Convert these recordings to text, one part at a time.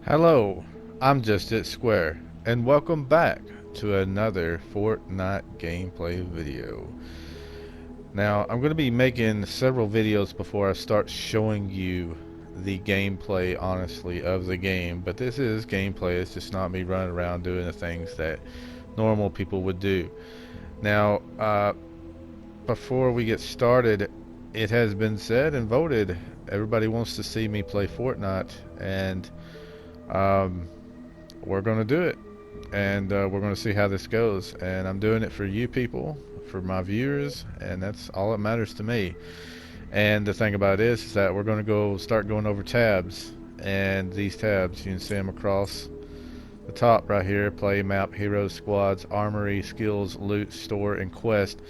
Hello, I'm JustHitSquare, and welcome back to another Fortnite gameplay video. Now, I'm going to be making several videos before I start showing you the gameplay, honestly, of the game. But this is gameplay, it's just not me running around doing the things that normal people would do. Now, before we get started, it has been said and voted, everybody wants to see me play Fortnite, and um, we're going to do it. And we're going to see how this goes. And I'm doing it for you people, for my viewers, and that's all that matters to me. And the thing about it is that we're going to start going over tabs. And these tabs, you can see them across the top right here: play, map, heroes, squads, armory, skills, loot, store, and quest.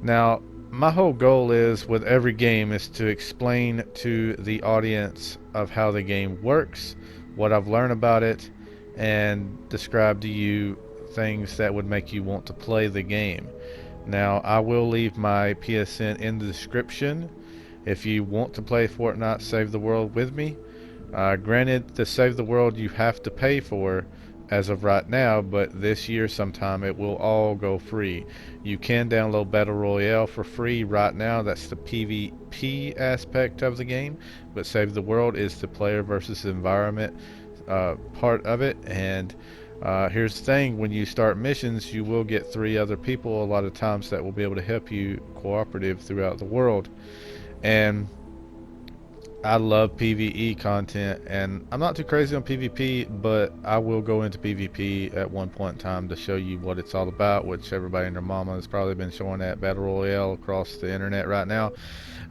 Now, my whole goal is with every game is to explain to the audience of how the game works, what I've learned about it, and describe to you things that would make you want to play the game. Now, I will leave my PSN in the description if you want to play Fortnite Save the World with me. Granted, the Save the World you have to pay for as of right now, but this year sometime it will all go free. You can download Battle Royale for free right now. That's the PvP aspect of the game, but Save the World is the player versus environment part of it. And here's the thing: when you start missions, you will get 3 other people a lot of times that will be able to help you cooperative throughout the world. And I love PvE content, and I'm not too crazy on PvP, but I will go into PvP at one point in time to show you what it's all about, which everybody and their mama has probably been showing that Battle Royale across the internet right now.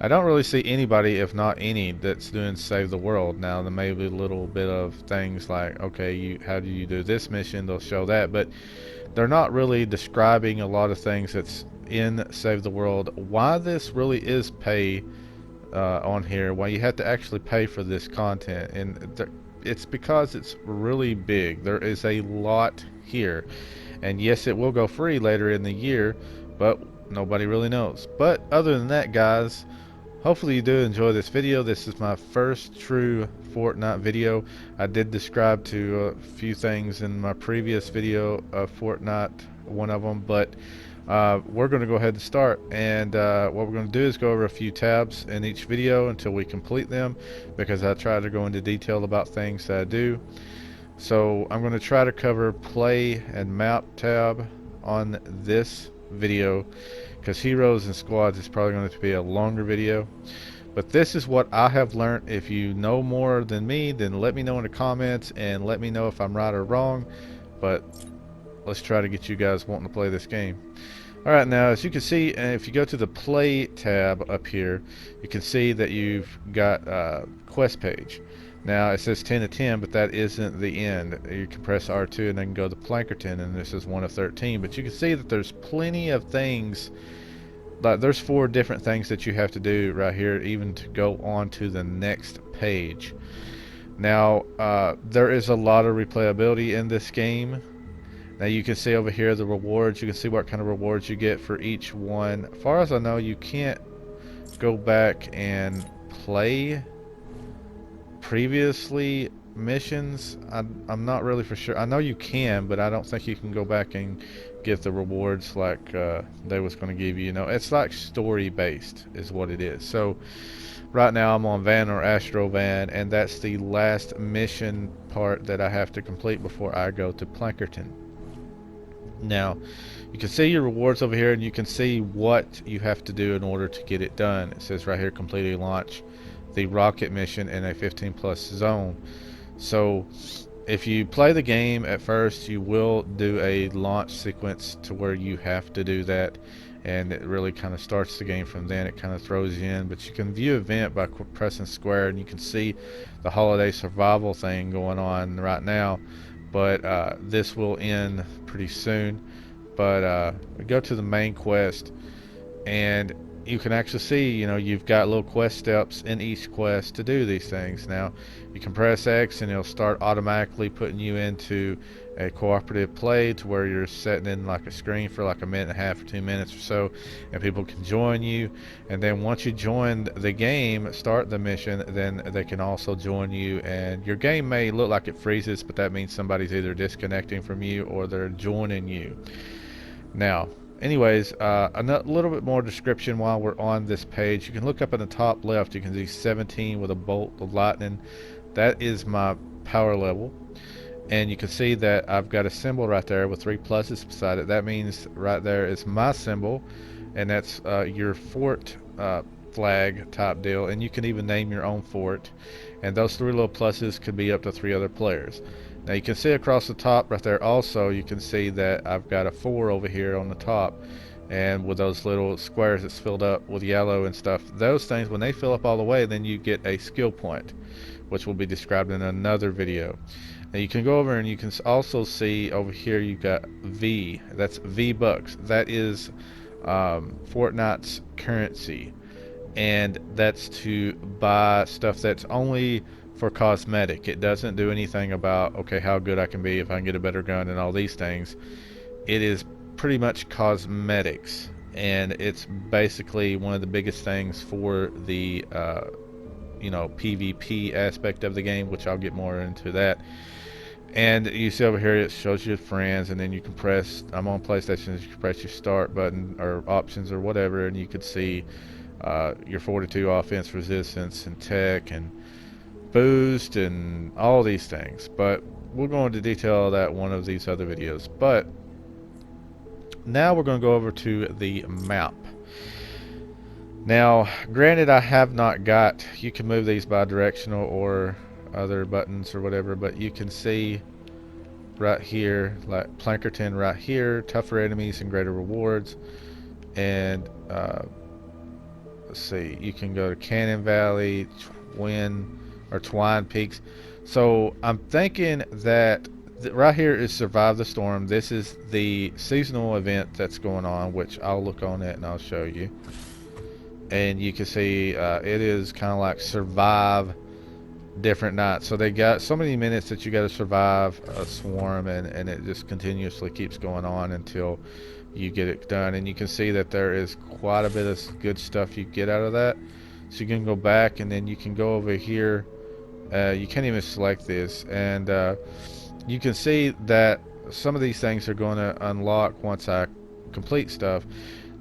I don't really see anybody, if not any, that's doing Save the World. Now, there may be a little bit of things like, okay, how do you do this mission? They'll show that, but they're not really describing a lot of things that's in Save the World. Why this really is pay on here, why you have to actually pay for this content, and it's because it's really big. There is a lot here, and yes, it will go free later in the year, but nobody really knows. But other than that, guys, hopefully you do enjoy this video. This is my first true Fortnite video. I did describe to a few things in my previous video of Fortnite, one of them, but we're going to go ahead and start. And what we're going to do is go over a few tabs in each video until we complete them, because I try to go into detail about things that I do. So I'm going to try to cover play and map tab on this video, because heroes and squads is probably going to be a longer video. But this is what I have learned. If you know more than me, then let me know in the comments and let me know if I'm right or wrong. But let's try to get you guys wanting to play this game. Alright, now as you can see, if you go to the play tab up here, you can see that you've got quest page. Now it says 10 of 10, but that isn't the end. You can press R2 and then go to Plankerton, and this is 1 of 13. But you can see that there's plenty of things. Like, there's 4 different things that you have to do right here, even to go on to the next page. Now there is a lot of replayability in this game. Now you can see over here the rewards. You can see what kind of rewards you get for each one. As far as I know, you can't go back and play previously missions. I'm not really for sure. I know you can, but I don't think you can go back and get the rewards like they was going to give you. You know, it's like story based is what it is. So right now I'm on Van or Astro Van, and that's the last mission part that I have to complete before I go to Plankerton. Now you can see your rewards over here, and you can see what you have to do in order to get it done. It says right here, completely launch the rocket mission in a 15+ zone. So if you play the game at first, you will do a launch sequence to where you have to do that, and it really kind of starts the game from then. It kind of throws you in, but you can view event by pressing square, and you can see the holiday survival thing going on right now. But this will end pretty soon. But we go to the main quest, and you can actually see, you've got little quest steps in each quest to do these things. Now, you can press X and it'll start automatically putting you into a cooperative play to where you're setting in like a screen for like a minute and a half or 2 minutes or so, and people can join you. And then once you join the game, start the mission, then they can also join you. And your game may look like it freezes, but that means somebody's either disconnecting from you or they're joining you. Now, anyways, a little bit more description while we're on this page. You can look up in the top left, you can see 17 with a bolt of lightning. That is my power level. And you can see that I've got a symbol right there with 3 pluses beside it. That means right there is my symbol, and that's your fort flag type deal. And you can even name your own fort. And those 3 little pluses could be up to 3 other players. Now you can see across the top right there also, you can see that I've got a 4 over here on the top, and with those little squares that's filled up with yellow and stuff, those things, when they fill up all the way, then you get a skill point, which will be described in another video. Now you can go over and you can also see over here you've got V, that's V-Bucks. That is Fortnite's currency, and that's to buy stuff that's only for cosmetic. It doesn't do anything about, okay, how good I can be if I can get a better gun and all these things. It is pretty much cosmetics, and it's basically one of the biggest things for the PvP aspect of the game, which I'll get more into that. And you see over here it shows you friends, and then you can press, I'm on PlayStation, you can press your start button or options or whatever, and you could see your 42 offense, resistance, and tech, and boost, and all these things. But we'll go into detail that one of these other videos. But now we're going to go over to the map. Now, granted, I have not got, you can move these by directional or other buttons or whatever, but you can see right here, like Plankerton right here, tougher enemies and greater rewards. And let's see, you can go to Cannon Valley, Twine Peaks. So I'm thinking that right here is Survive the Storm. This is the seasonal event that's going on, which I'll look on it and I'll show you. And you can see it is kind of like survive different nights. So they got so many minutes that you got to survive a swarm, and it just continuously keeps going on until you get it done. And you can see that there is quite a bit of good stuff you get out of that. So you can go back, and then you can go over here. You can't even select this, and you can see that some of these things are going to unlock once I complete stuff.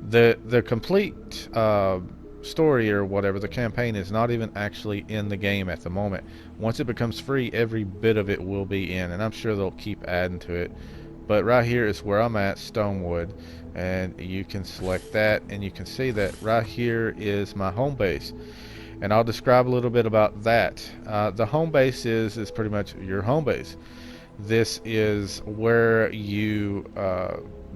The complete story or whatever, the campaign, is not even actually in the game at the moment. Once it becomes free, every bit of it will be in, and I'm sure they'll keep adding to it. But right here is where I'm at, Stonewood, and you can select that, and you can see that right here is my home base. And I'll describe a little bit about that. The home base is pretty much your home base. This is where you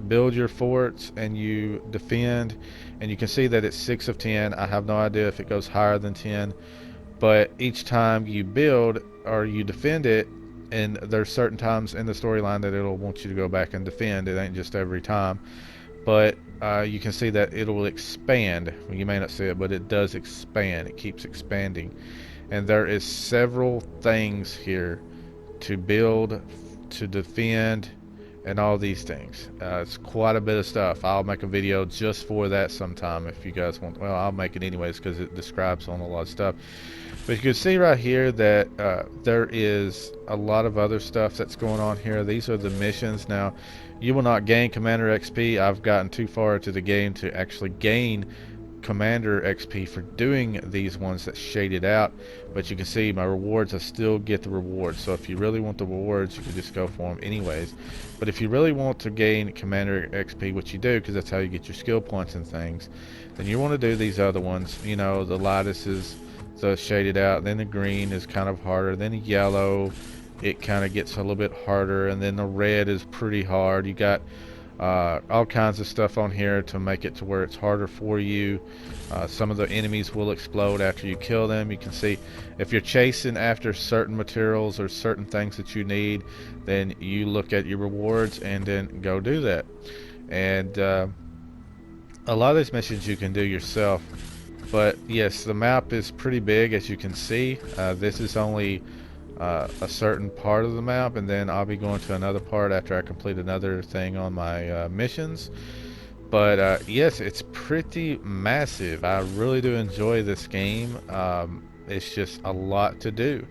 build your forts and you defend, and you can see that it's 6 of 10. I have no idea if it goes higher than 10, but each time you build or you defend it, and there's certain times in the storyline that it'll want you to go back and defend. It ain't just every time, but you can see that it will expand. Well, you may not see it, but it does expand. It keeps expanding, and there is several things here to build, to defend, and all these things. It's quite a bit of stuff. I'll make a video just for that sometime if you guys want. Well, I'll make it anyways because it describes on a lot of stuff. But you can see right here that there is a lot of other stuff that's going on here. These are the missions. Now, you will not gain Commander XP. I've gotten too far into the game to actually gain Commander XP for doing these ones that's shaded out, but you can see my rewards, I still get the rewards. So if you really want the rewards, you can just go for them anyways. But if you really want to gain Commander XP, which you do because that's how you get your skill points and things, then you want to do these other ones. You know, the lightest is the shaded out, then the green is kind of harder, then the yellow, it kind of gets a little bit harder, and then the red is pretty hard. You got all kinds of stuff on here to make it to where it's harder for you. Some of the enemies will explode after you kill them. You can see if you're chasing after certain materials or certain things that you need, then you look at your rewards and then go do that. And A lot of these missions you can do yourself, but yes, the map is pretty big, as you can see. This is only a certain part of the map, and then I'll be going to another part after I complete another thing on my missions. But yes, it's pretty massive. I really do enjoy this game. It's just a lot to do.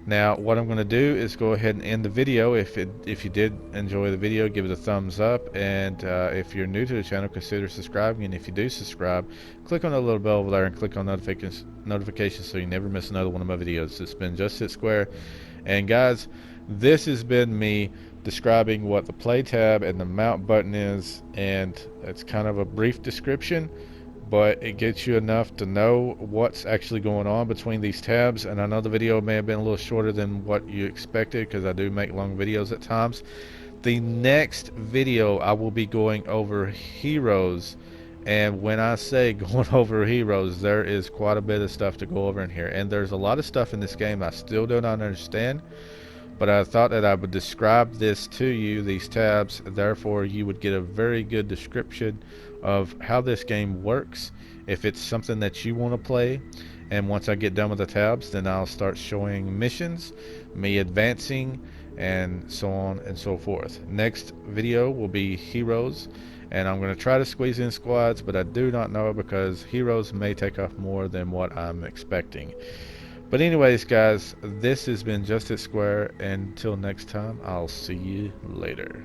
Now, what I'm going to do is go ahead and end the video. If you did enjoy the video, give it a thumbs up, and if you're new to the channel, consider subscribing. And if you do subscribe, click on the little bell over there and click on notifications so you never miss another one of my videos. It's been JustHitSquare, and guys, this has been me describing what the play tab and the mount button is, and it's kind of a brief description, but it gets you enough to know what's actually going on between these tabs. And I know the video may have been a little shorter than what you expected, because I do make long videos at times. The next video I will be going over heroes, and when I say going over heroes, there is quite a bit of stuff to go over in here, and there's a lot of stuff in this game I still do not understand. But I thought that I would describe this to you, these tabs, therefore you would get a very good description of how this game works, if it's something that you want to play. And once I get done with the tabs, then I'll start showing missions, me advancing, and so on and so forth. Next video will be heroes, and I'm going to try to squeeze in squads, but I do not know, because heroes may take off more than what I'm expecting. But anyways, guys, this has been JustHitSquare, and until next time, I'll see you later.